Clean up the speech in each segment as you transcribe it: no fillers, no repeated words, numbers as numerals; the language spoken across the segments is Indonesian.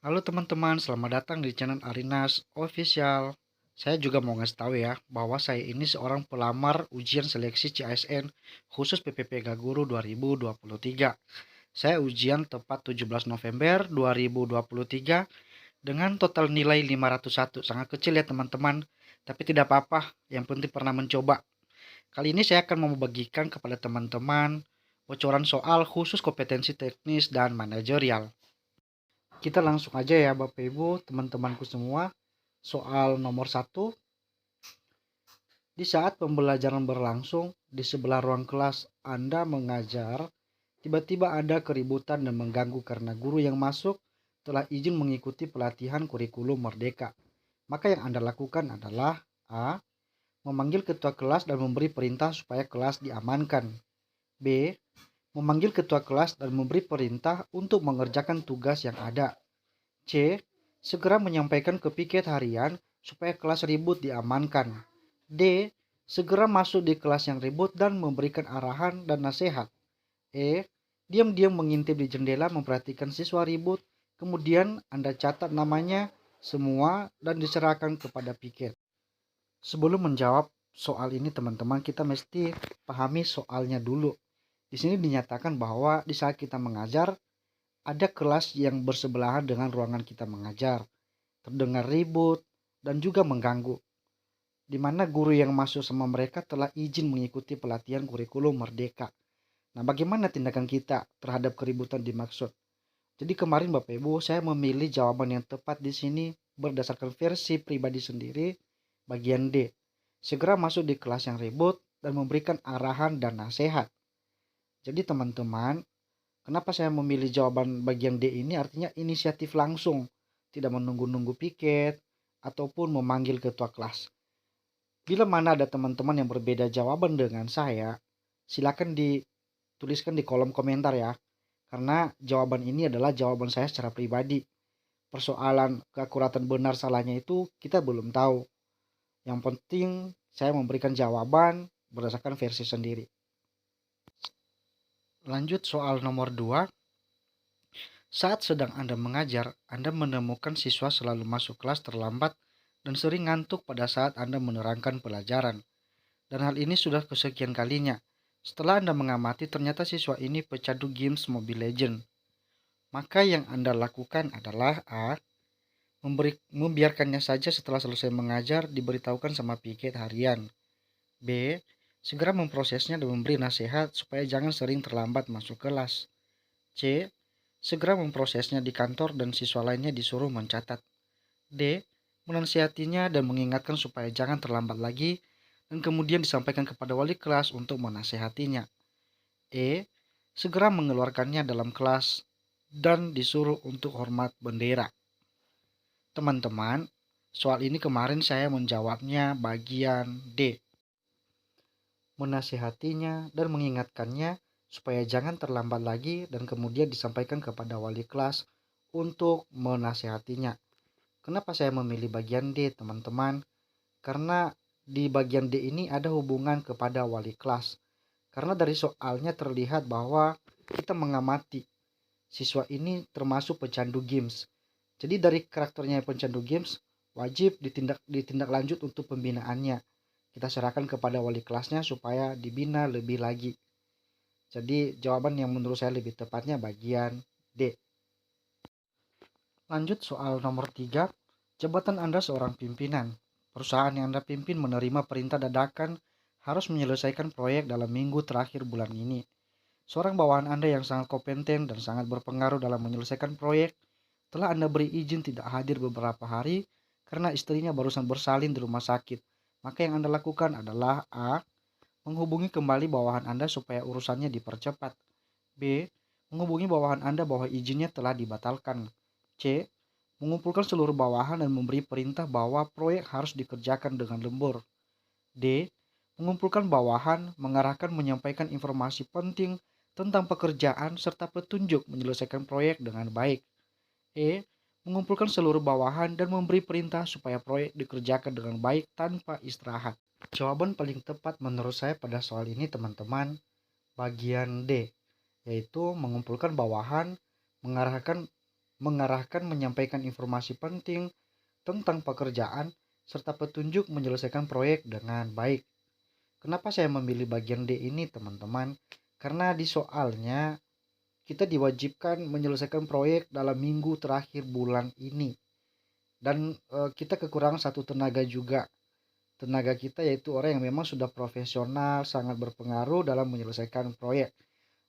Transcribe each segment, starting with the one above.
Halo teman-teman, selamat datang di channel Arinas Official. Saya juga mau ngasih tahu ya, bahwa saya ini seorang pelamar ujian seleksi CASN khusus PPPK Guru 2023. Saya ujian tepat 17 November 2023 dengan total nilai 501. Sangat kecil ya teman-teman, tapi tidak apa-apa, yang penting pernah mencoba. Kali ini saya akan membagikan kepada teman-teman bocoran soal khusus kompetensi teknis dan manajerial. Kita langsung aja ya Bapak Ibu, teman-temanku semua. Soal nomor satu, di saat pembelajaran berlangsung, di sebelah ruang kelas Anda mengajar, tiba-tiba ada keributan dan mengganggu karena guru yang masuk telah izin mengikuti pelatihan kurikulum Merdeka. Maka yang Anda lakukan adalah A. Memanggil ketua kelas dan memberi perintah supaya kelas diamankan. B. Memanggil ketua kelas dan memberi perintah untuk mengerjakan tugas yang ada. C. Segera menyampaikan ke piket harian supaya kelas ribut diamankan. D. Segera masuk di kelas yang ribut dan memberikan arahan dan nasihat. E. Diam-diam mengintip di jendela memperhatikan siswa ribut, kemudian Anda catat namanya semua dan diserahkan kepada piket. Sebelum menjawab soal ini teman-teman, kita mesti pahami soalnya dulu. Di sini dinyatakan bahwa di saat kita mengajar, ada kelas yang bersebelahan dengan ruangan kita mengajar, terdengar ribut, dan juga mengganggu, di mana guru yang masuk sama mereka telah izin mengikuti pelatihan kurikulum Merdeka. Nah, bagaimana tindakan kita terhadap keributan dimaksud? Jadi kemarin Bapak Ibu, saya memilih jawaban yang tepat di sini berdasarkan versi pribadi sendiri, bagian D. Segera masuk di kelas yang ribut dan memberikan arahan dan nasihat. Jadi teman-teman, kenapa saya memilih jawaban bagian D ini? Artinya inisiatif langsung, tidak menunggu-nunggu piket ataupun memanggil ketua kelas. Bila mana ada teman-teman yang berbeda jawaban dengan saya, silakan dituliskan di kolom komentar ya. Karena jawaban ini adalah jawaban saya secara pribadi. Persoalan keakuratan benar salahnya itu kita belum tahu. Yang penting saya memberikan jawaban berdasarkan versi sendiri. Lanjut soal nomor 2. Saat sedang Anda mengajar, Anda menemukan siswa selalu masuk kelas terlambat dan sering ngantuk pada saat Anda menerangkan pelajaran. Dan hal ini sudah kesekian kalinya. Setelah Anda mengamati, ternyata siswa ini pecandu games Mobile Legends. Maka yang Anda lakukan adalah A. Membiarkannya saja setelah selesai mengajar diberitahukan sama piket harian. B. Segera memprosesnya dan memberi nasihat supaya jangan sering terlambat masuk kelas. C. Segera memprosesnya di kantor dan siswa lainnya disuruh mencatat. D. Menasihatinya dan mengingatkan supaya jangan terlambat lagi dan kemudian disampaikan kepada wali kelas untuk menasehatinya. E. Segera mengeluarkannya dalam kelas dan disuruh untuk hormat bendera. Teman-teman, soal ini kemarin saya menjawabnya bagian D. Menasehatinya dan mengingatkannya supaya jangan terlambat lagi dan kemudian disampaikan kepada wali kelas untuk menasehatinya. Kenapa saya memilih bagian D, teman-teman? Karena di bagian D ini ada hubungan kepada wali kelas. Karena dari soalnya terlihat bahwa kita mengamati siswa ini termasuk pecandu games. Jadi dari karakternya pecandu games, wajib ditindak lanjut untuk pembinaannya. Kita serahkan kepada wali kelasnya supaya dibina lebih lagi. Jadi jawaban yang menurut saya lebih tepatnya bagian D. Lanjut soal nomor 3. Jabatan Anda seorang pimpinan. Perusahaan yang Anda pimpin menerima perintah dadakan harus menyelesaikan proyek dalam minggu terakhir bulan ini. Seorang bawahan Anda yang sangat kompeten dan sangat berpengaruh dalam menyelesaikan proyek telah Anda beri izin tidak hadir beberapa hari karena istrinya barusan bersalin di rumah sakit. Maka yang Anda lakukan adalah A. Menghubungi kembali bawahan Anda supaya urusannya dipercepat. B. Menghubungi bawahan Anda bahwa izinnya telah dibatalkan. C. Mengumpulkan seluruh bawahan dan memberi perintah bahwa proyek harus dikerjakan dengan lembur. D. Mengumpulkan bawahan, mengarahkan menyampaikan informasi penting tentang pekerjaan serta petunjuk menyelesaikan proyek dengan baik. E. Mengumpulkan seluruh bawahan dan memberi perintah supaya proyek dikerjakan dengan baik tanpa istirahat. Jawaban paling tepat menurut saya pada soal ini teman-teman bagian D, yaitu mengumpulkan bawahan, mengarahkan mengarahkan, menyampaikan informasi penting tentang pekerjaan, serta petunjuk menyelesaikan proyek dengan baik. Kenapa saya memilih bagian D ini, teman-teman? Karena di soalnya kita diwajibkan menyelesaikan proyek dalam minggu terakhir bulan ini. Dan kita kekurangan satu tenaga juga. Tenaga kita yaitu orang yang memang sudah profesional, sangat berpengaruh dalam menyelesaikan proyek.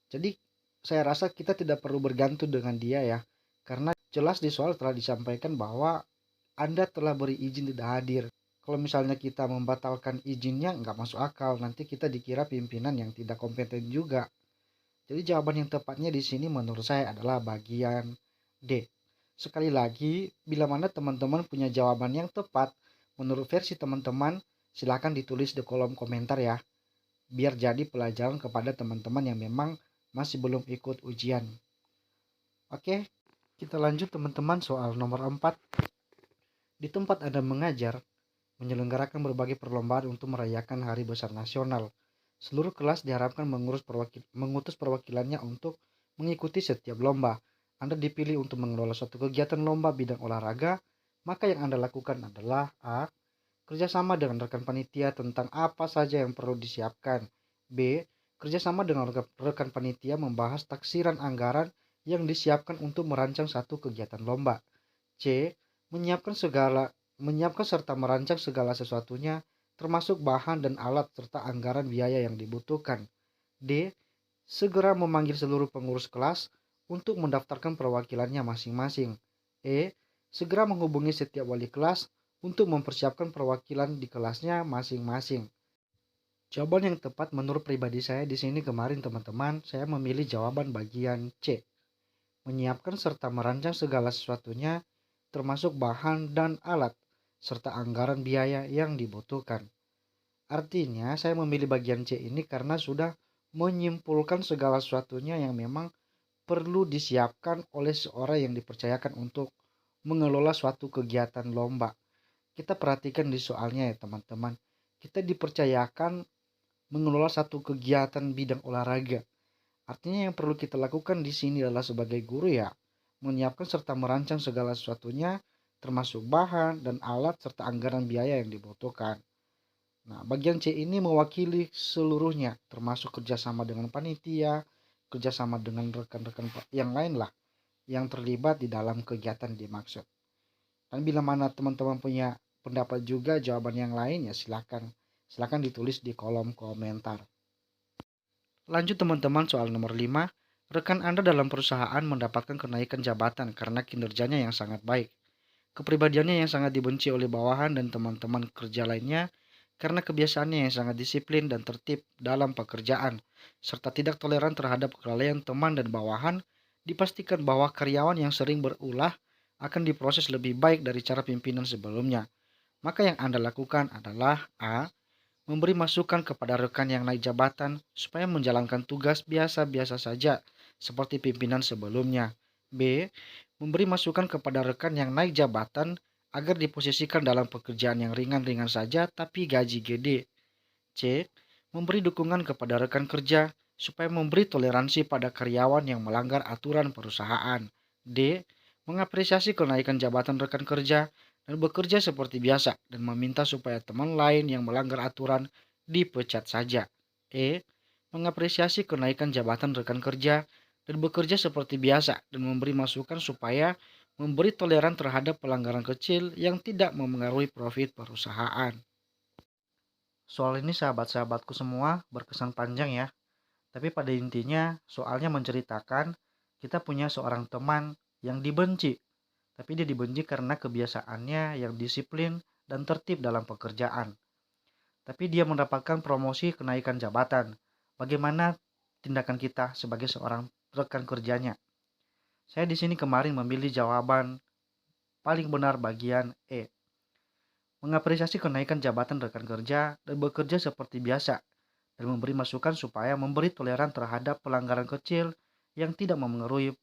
Jadi saya rasa kita tidak perlu bergantung dengan dia ya. Karena jelas di soal telah disampaikan bahwa Anda telah beri izin tidak hadir. Kalau misalnya kita membatalkan izinnya nggak masuk akal. Nanti kita dikira pimpinan yang tidak kompeten juga. Jadi jawaban yang tepatnya di sini menurut saya adalah bagian D. Sekali lagi, bila mana teman-teman punya jawaban yang tepat menurut versi teman-teman, silakan ditulis di kolom komentar ya. Biar jadi pelajaran kepada teman-teman yang memang masih belum ikut ujian. Oke, kita lanjut teman-teman soal nomor 4. Di tempat Anda mengajar, menyelenggarakan berbagai perlombaan untuk merayakan Hari Besar Nasional. Seluruh kelas diharapkan mengutus perwakilannya untuk mengikuti setiap lomba. Anda dipilih untuk mengelola suatu kegiatan lomba bidang olahraga, maka yang Anda lakukan adalah A. Kerjasama dengan rekan panitia tentang apa saja yang perlu disiapkan. B. Kerjasama dengan rekan panitia membahas taksiran anggaran yang disiapkan untuk merancang satu kegiatan lomba. C. Menyiapkan serta merancang segala sesuatunya, termasuk bahan dan alat serta anggaran biaya yang dibutuhkan. D. Segera memanggil seluruh pengurus kelas untuk mendaftarkan perwakilannya masing-masing. E. Segera menghubungi setiap wali kelas untuk mempersiapkan perwakilan di kelasnya masing-masing. Jawaban yang tepat menurut pribadi saya di sini kemarin teman-teman, saya memilih jawaban bagian C. Menyiapkan serta merancang segala sesuatunya, termasuk bahan dan alat, serta anggaran biaya yang dibutuhkan. Artinya, saya memilih bagian C ini karena sudah menyimpulkan segala sesuatunya yang memang perlu disiapkan oleh seorang yang dipercayakan untuk mengelola suatu kegiatan lomba. Kita perhatikan di soalnya ya teman-teman. Kita dipercayakan mengelola satu kegiatan bidang olahraga. Artinya yang perlu kita lakukan di sini adalah sebagai guru ya, menyiapkan serta merancang segala sesuatunya, termasuk bahan dan alat serta anggaran biaya yang dibutuhkan. Nah, bagian C ini mewakili seluruhnya, termasuk kerjasama dengan panitia, kerjasama dengan rekan-rekan yang lain lah, yang terlibat di dalam kegiatan dimaksud. Dan bila mana teman-teman punya pendapat juga jawaban yang lain ya silakan ditulis di kolom komentar. Lanjut teman-teman soal nomor 5. Rekan Anda dalam perusahaan mendapatkan kenaikan jabatan karena kinerjanya yang sangat baik. Kepribadiannya yang sangat dibenci oleh bawahan dan teman-teman kerja lainnya karena kebiasaannya yang sangat disiplin dan tertib dalam pekerjaan, serta tidak toleran terhadap kelalaian teman dan bawahan. Dipastikan bahwa karyawan yang sering berulah akan diproses lebih baik dari cara pimpinan sebelumnya. Maka yang Anda lakukan adalah A. Memberi masukan kepada rekan yang naik jabatan supaya menjalankan tugas biasa-biasa saja seperti pimpinan sebelumnya. B. Memberi masukan kepada rekan yang naik jabatan agar diposisikan dalam pekerjaan yang ringan-ringan saja tapi gaji gede. C. Memberi dukungan kepada rekan kerja supaya memberi toleransi pada karyawan yang melanggar aturan perusahaan. D. Mengapresiasi kenaikan jabatan rekan kerja dan bekerja seperti biasa dan meminta supaya teman lain yang melanggar aturan dipecat saja. E. Mengapresiasi kenaikan jabatan rekan kerja dan bekerja seperti biasa dan memberi masukan supaya memberi toleran terhadap pelanggaran kecil yang tidak memengaruhi profit perusahaan. Soal ini sahabat-sahabatku semua berkesan panjang ya. Tapi pada intinya soalnya menceritakan kita punya seorang teman yang dibenci. Tapi dia dibenci karena kebiasaannya yang disiplin dan tertib dalam pekerjaan. Tapi dia mendapatkan promosi kenaikan jabatan. Bagaimana tindakan kita sebagai seorang rekan kerjanya? Saya di sini kemarin memilih jawaban paling benar bagian E. Mengapresiasi kenaikan jabatan rekan kerja dan bekerja seperti biasa dan memberi masukan supaya memberi toleran terhadap pelanggaran kecil yang tidak memengaruhi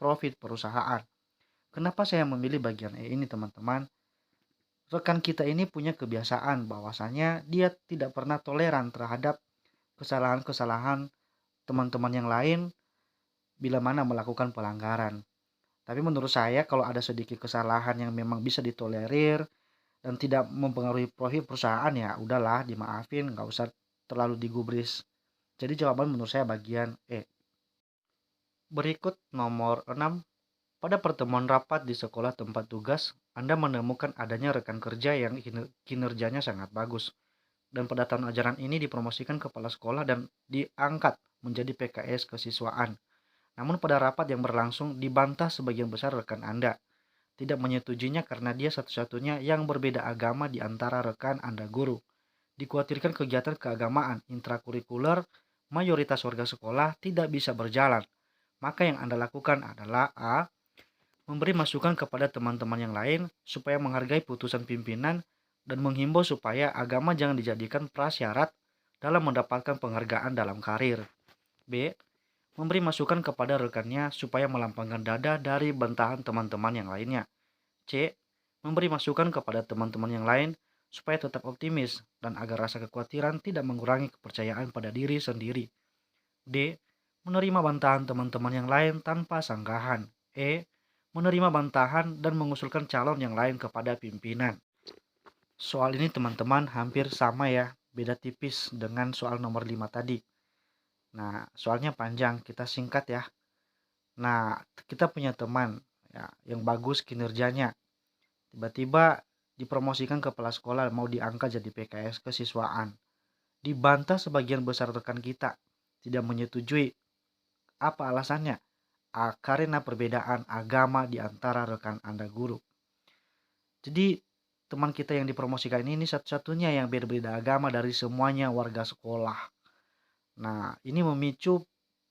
profit perusahaan. Kenapa saya memilih bagian E ini teman-teman? Rekan kita ini punya kebiasaan bahwasanya dia tidak pernah toleran terhadap kesalahan-kesalahan teman-teman yang lain bila mana melakukan pelanggaran. Tapi menurut saya kalau ada sedikit kesalahan yang memang bisa ditolerir dan tidak mempengaruhi profit perusahaan ya udahlah dimaafin, nggak usah terlalu digubris. Jadi jawaban menurut saya bagian E. Berikut nomor 6. Pada pertemuan rapat di sekolah tempat tugas, Anda menemukan adanya rekan kerja yang kinerjanya sangat bagus. Dan pada tahun ajaran ini dipromosikan kepala sekolah dan diangkat menjadi PKS kesiswaan. Namun pada rapat yang berlangsung dibantah sebagian besar rekan Anda. Tidak menyetujuinya karena dia satu-satunya yang berbeda agama di antara rekan Anda guru. Dikhawatirkan kegiatan keagamaan intrakurikuler mayoritas warga sekolah tidak bisa berjalan. Maka yang Anda lakukan adalah A. Memberi masukan kepada teman-teman yang lain supaya menghargai putusan pimpinan dan menghimbau supaya agama jangan dijadikan prasyarat dalam mendapatkan penghargaan dalam karir. B. Memberi masukan kepada rekannya supaya melambangkan dada dari bantahan teman-teman yang lainnya. C. Memberi masukan kepada teman-teman yang lain supaya tetap optimis dan agar rasa kekhawatiran tidak mengurangi kepercayaan pada diri sendiri. D. Menerima bantahan teman-teman yang lain tanpa sanggahan. E. Menerima bantahan dan mengusulkan calon yang lain kepada pimpinan. Soal ini teman-teman hampir sama ya, beda tipis dengan soal nomor 5 tadi. Nah, soalnya panjang, kita singkat ya. Nah, kita punya teman ya, yang bagus kinerjanya. Tiba-tiba dipromosikan kepala sekolah mau diangkat jadi PKS kesiswaan. Dibantah sebagian besar rekan kita. Tidak menyetujui. Apa alasannya? Karena perbedaan agama di antara rekan Anda guru. Jadi teman kita yang dipromosikan ini satu-satunya yang berbeda agama dari semuanya warga sekolah. Nah, ini memicu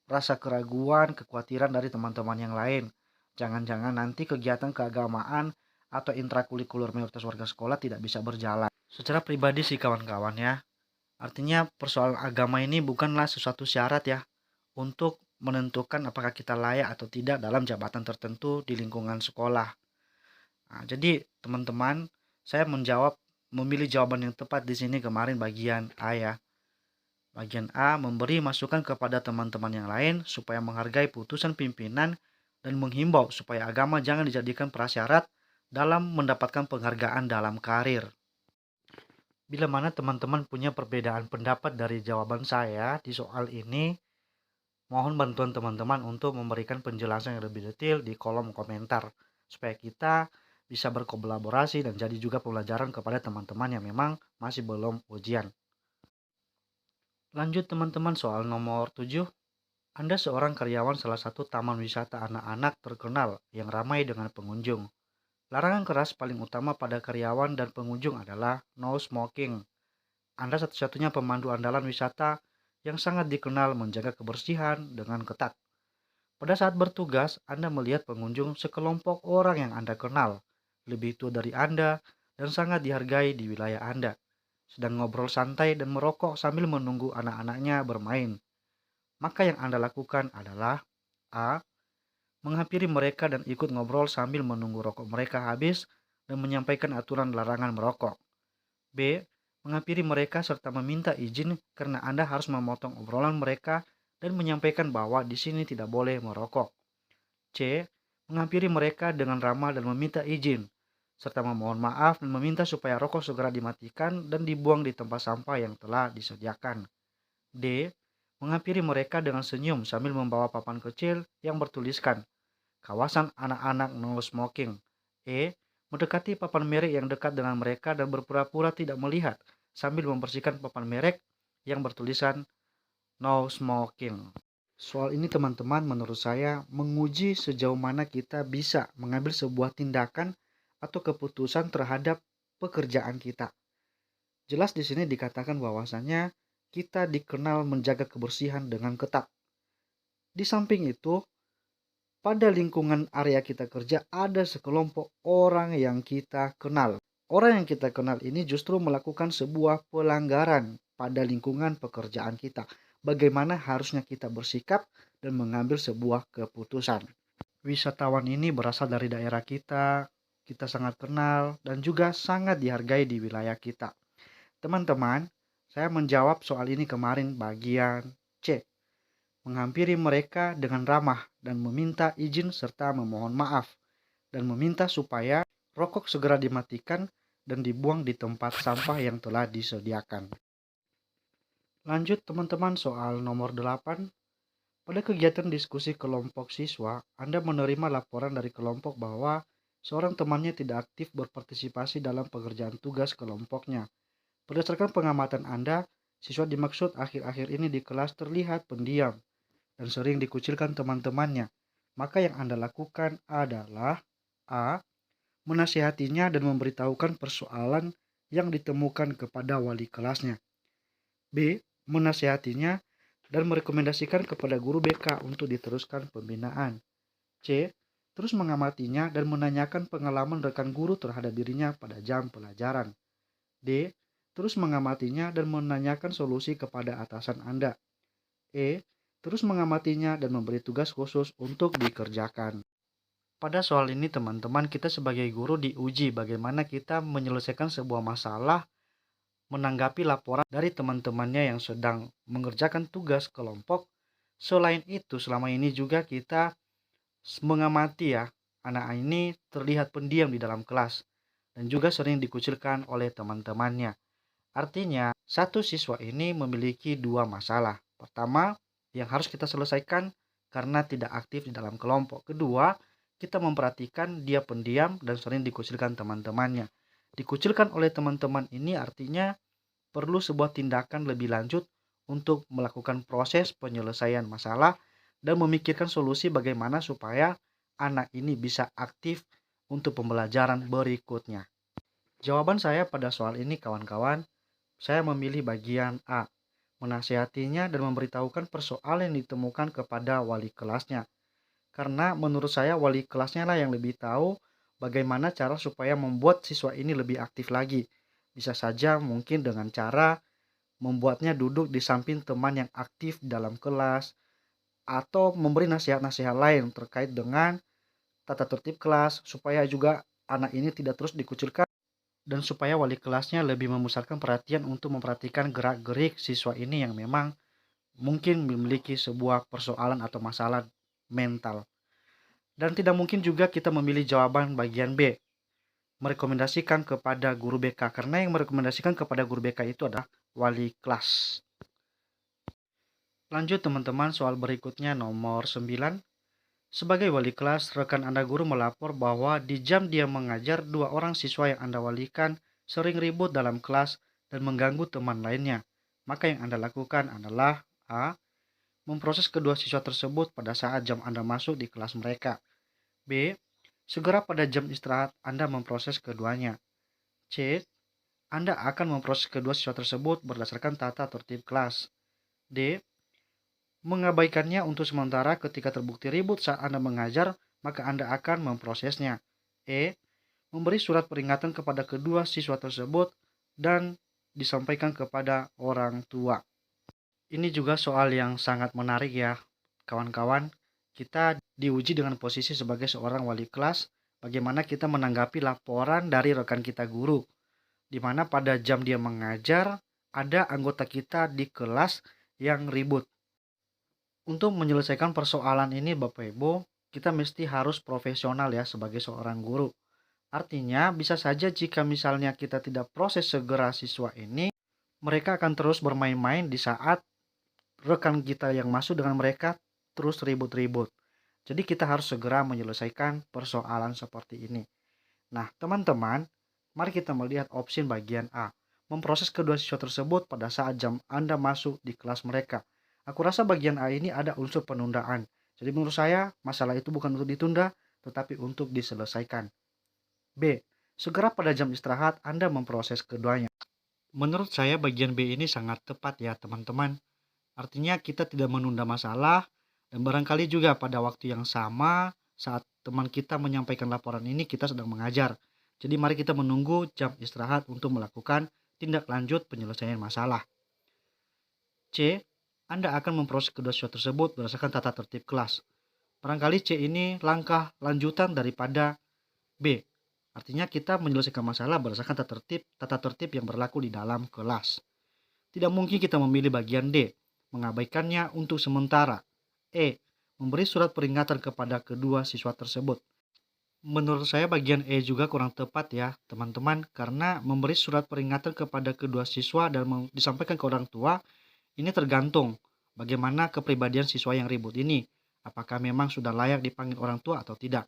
rasa keraguan, kekhawatiran dari teman-teman yang lain. Jangan-jangan nanti kegiatan keagamaan atau intrakurikuler mayoritas warga sekolah tidak bisa berjalan. Secara pribadi sih kawan-kawan ya, artinya persoalan agama ini bukanlah sesuatu syarat ya untuk menentukan apakah kita layak atau tidak dalam jabatan tertentu di lingkungan sekolah. Nah, jadi teman-teman, saya memilih jawaban yang tepat di sini kemarin bagian A ya. Bagian A memberi masukan kepada teman-teman yang lain supaya menghargai putusan pimpinan dan menghimbau supaya agama jangan dijadikan prasyarat dalam mendapatkan penghargaan dalam karir. Bila mana teman-teman punya perbedaan pendapat dari jawaban saya di soal ini, mohon bantuan teman-teman untuk memberikan penjelasan yang lebih detail di kolom komentar supaya kita bisa berkolaborasi dan jadi juga pembelajaran kepada teman-teman yang memang masih belum ujian. Lanjut teman-teman soal nomor 7. Anda seorang karyawan salah satu taman wisata anak-anak terkenal yang ramai dengan pengunjung. Larangan keras paling utama pada karyawan dan pengunjung adalah no smoking. Anda satu-satunya pemandu andalan wisata yang sangat dikenal menjaga kebersihan dengan ketat. Pada saat bertugas, Anda melihat pengunjung sekelompok orang yang Anda kenal, lebih tua dari Anda, dan sangat dihargai di wilayah Anda, sedang ngobrol santai dan merokok sambil menunggu anak-anaknya bermain. Maka yang Anda lakukan adalah A. Menghampiri mereka dan ikut ngobrol sambil menunggu rokok mereka habis dan menyampaikan aturan larangan merokok. B. Menghampiri mereka serta meminta izin karena Anda harus memotong obrolan mereka dan menyampaikan bahwa di sini tidak boleh merokok. C. Menghampiri mereka dengan ramah dan meminta izin, serta memohon maaf dan meminta supaya rokok segera dimatikan dan dibuang di tempat sampah yang telah disediakan. D. Menghampiri mereka dengan senyum sambil membawa papan kecil yang bertuliskan kawasan anak-anak no smoking. E. Mendekati papan merek yang dekat dengan mereka dan berpura-pura tidak melihat sambil membersihkan papan merek yang bertulisan no smoking. Soal ini teman-teman menurut saya menguji sejauh mana kita bisa mengambil sebuah tindakan atau keputusan terhadap pekerjaan kita. Jelas di sini dikatakan bahwasannya kita dikenal menjaga kebersihan dengan ketat. Di samping itu, pada lingkungan area kita kerja ada sekelompok orang yang kita kenal. Orang yang kita kenal ini justru melakukan sebuah pelanggaran pada lingkungan pekerjaan kita. Bagaimana harusnya kita bersikap dan mengambil sebuah keputusan. Wisatawan ini berasal dari daerah kita sangat kenal dan juga sangat dihargai di wilayah kita. Teman-teman, saya menjawab soal ini kemarin bagian C. menghampiri mereka dengan ramah dan meminta izin serta memohon maaf, dan meminta supaya rokok segera dimatikan dan dibuang di tempat sampah yang telah disediakan. Lanjut teman-teman soal nomor 8. Pada kegiatan diskusi kelompok siswa, Anda menerima laporan dari kelompok bahwa seorang temannya tidak aktif berpartisipasi dalam pengerjaan tugas kelompoknya. Berdasarkan pengamatan Anda, siswa dimaksud akhir-akhir ini di kelas terlihat pendiam dan sering dikucilkan teman-temannya. Maka yang Anda lakukan adalah A. Menasihatinya dan memberitahukan persoalan yang ditemukan kepada wali kelasnya. B. Menasihatinya dan merekomendasikan kepada guru BK untuk diteruskan pembinaan. C. Terus mengamatinya dan menanyakan pengalaman rekan guru terhadap dirinya pada jam pelajaran. D. Terus mengamatinya dan menanyakan solusi kepada atasan Anda. E. Terus mengamatinya dan memberi tugas khusus untuk dikerjakan. Pada soal ini teman-teman, kita sebagai guru diuji bagaimana kita menyelesaikan sebuah masalah menanggapi laporan dari teman-temannya yang sedang mengerjakan tugas kelompok. Selain itu, selama ini juga kita mengamati ya, anak ini terlihat pendiam di dalam kelas dan juga sering dikucilkan oleh teman-temannya. Artinya, satu siswa ini memiliki dua masalah. Pertama, yang harus kita selesaikan karena tidak aktif di dalam kelompok. Kedua, kita memperhatikan dia pendiam dan sering dikucilkan teman-temannya. Dikucilkan oleh teman-teman ini artinya perlu sebuah tindakan lebih lanjut untuk melakukan proses penyelesaian masalah dan memikirkan solusi bagaimana supaya anak ini bisa aktif untuk pembelajaran berikutnya. Jawaban saya pada soal ini kawan-kawan, saya memilih bagian A, menasihatinya dan memberitahukan persoalan yang ditemukan kepada wali kelasnya. Karena menurut saya wali kelasnya lah yang lebih tahu bagaimana cara supaya membuat siswa ini lebih aktif lagi. Bisa saja mungkin dengan cara membuatnya duduk di samping teman yang aktif dalam kelas, atau memberi nasihat-nasihat lain terkait dengan tata tertib kelas supaya juga anak ini tidak terus dikucilkan dan supaya wali kelasnya lebih memusatkan perhatian untuk memperhatikan gerak-gerik siswa ini yang memang mungkin memiliki sebuah persoalan atau masalah mental. Dan tidak mungkin juga kita memilih jawaban bagian B, merekomendasikan kepada guru BK, karena yang merekomendasikan kepada guru BK itu adalah wali kelas. Lanjut teman-teman, soal berikutnya nomor 9. Sebagai wali kelas, rekan Anda guru melapor bahwa di jam dia mengajar, dua orang siswa yang Anda walikan sering ribut dalam kelas dan mengganggu teman lainnya. Maka yang Anda lakukan adalah A. Memproses kedua siswa tersebut pada saat jam Anda masuk di kelas mereka. B. Segera pada jam istirahat Anda memproses keduanya. C. Anda akan memproses kedua siswa tersebut berdasarkan tata tertib kelas. D. Mengabaikannya untuk sementara ketika terbukti ribut saat Anda mengajar, maka Anda akan memprosesnya. E. Memberi surat peringatan kepada kedua siswa tersebut dan disampaikan kepada orang tua. Ini juga soal yang sangat menarik ya, kawan-kawan. Kita diuji dengan posisi sebagai seorang wali kelas, bagaimana kita menanggapi laporan dari rekan kita guru, di mana pada jam dia mengajar, ada anggota kita di kelas yang ribut. Untuk menyelesaikan persoalan ini Bapak Ibu, kita mesti harus profesional ya sebagai seorang guru. Artinya, bisa saja jika misalnya kita tidak proses segera siswa ini, mereka akan terus bermain-main di saat rekan kita yang masuk dengan mereka terus ribut-ribut. Jadi kita harus segera menyelesaikan persoalan seperti ini. Nah, teman-teman, mari kita melihat opsi bagian A. Memproses kedua siswa tersebut pada saat jam Anda masuk di kelas mereka. Aku rasa bagian A ini ada unsur penundaan. Jadi menurut saya, masalah itu bukan untuk ditunda, tetapi untuk diselesaikan. B. Segera pada jam istirahat Anda memproses keduanya. Menurut saya bagian B ini sangat tepat ya teman-teman. Artinya kita tidak menunda masalah dan barangkali juga pada waktu yang sama saat teman kita menyampaikan laporan ini kita sedang mengajar. Jadi mari kita menunggu jam istirahat untuk melakukan tindak lanjut penyelesaian masalah. C. Anda akan memproses kedua siswa tersebut berdasarkan tata tertib kelas. Barangkali C ini langkah lanjutan daripada B. Artinya kita menyelesaikan masalah berdasarkan tata tertib yang berlaku di dalam kelas. Tidak mungkin kita memilih bagian D, mengabaikannya untuk sementara. E. Memberi surat peringatan kepada kedua siswa tersebut. Menurut saya bagian E juga kurang tepat ya, teman-teman, karena memberi surat peringatan kepada kedua siswa dan disampaikan ke orang tua, ini tergantung bagaimana kepribadian siswa yang ribut ini. Apakah memang sudah layak dipanggil orang tua atau tidak.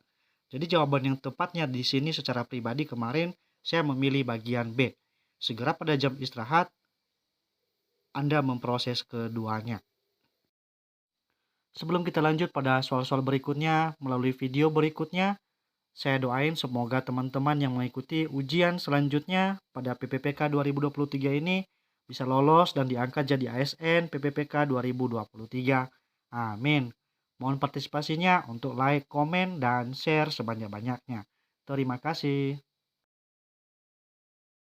Jadi jawaban yang tepatnya di sini secara pribadi kemarin saya memilih bagian B. Segera pada jam istirahat, Anda memproses keduanya. Sebelum kita lanjut pada soal-soal berikutnya melalui video berikutnya, saya doain semoga teman-teman yang mengikuti ujian selanjutnya pada PPPK 2023 ini bisa lolos dan diangkat jadi ASN PPPK 2023. Amin. Mohon partisipasinya untuk like, komen, dan share sebanyak-banyaknya. Terima kasih.